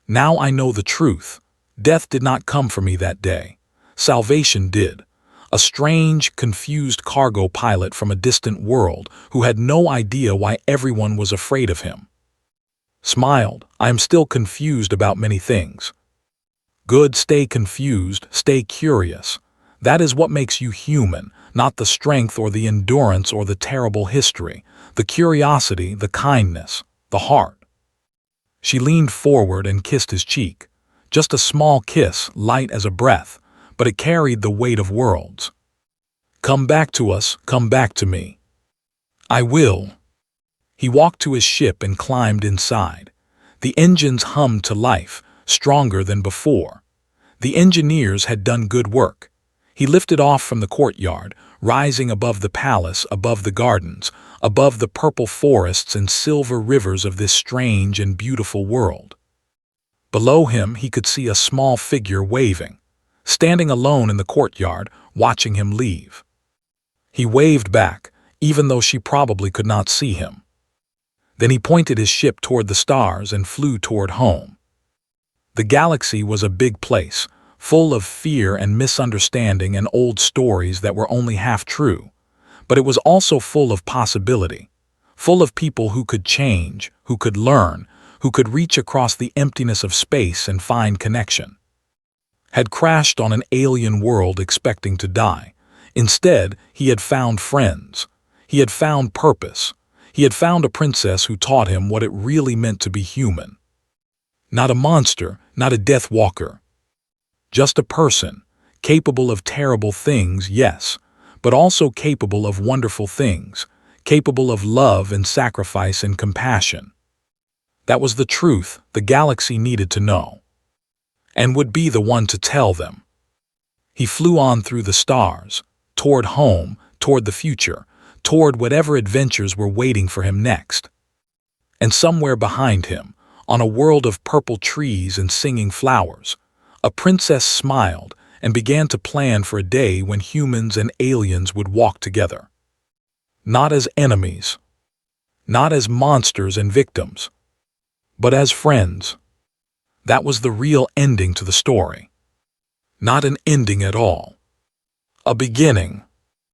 Now I know the truth. Death did not come for me that day. Salvation did. A strange, confused cargo pilot from a distant world who had no idea why everyone was afraid of him." Smiled. "I am still confused about many things." "Good, stay confused, stay curious. That is what makes you human, not the strength or the endurance or the terrible history, the curiosity, the kindness, the heart." She leaned forward and kissed his cheek. Just a small kiss, light as a breath, but it carried the weight of worlds. "Come back to us, come back to me." "I will." He walked to his ship and climbed inside. The engines hummed to life, stronger than before. The engineers had done good work. He lifted off from the courtyard, rising above the palace, above the gardens, above the purple forests and silver rivers of this strange and beautiful world. Below him he could see a small figure waving, standing alone in the courtyard, watching him leave. He waved back, even though she probably could not see him. Then he pointed his ship toward the stars and flew toward home. The galaxy was a big place, full of fear and misunderstanding and old stories that were only half true. But it was also full of possibility, full of people who could change, who could learn, who could reach across the emptiness of space and find connection. Had crashed on an alien world expecting to die. Instead, he had found friends. He had found purpose. He had found a princess who taught him what it really meant to be human. Not a monster, not a death walker. Just a person, capable of terrible things, yes, but also capable of wonderful things, capable of love and sacrifice and compassion. That was the truth the galaxy needed to know, and would be the one to tell them. He flew on through the stars, toward home, toward the future, toward whatever adventures were waiting for him next. And somewhere behind him, on a world of purple trees and singing flowers, a princess smiled and began to plan for a day when humans and aliens would walk together. Not as enemies, not as monsters and victims, but as friends. That was the real ending to the story. Not an ending at all. A beginning.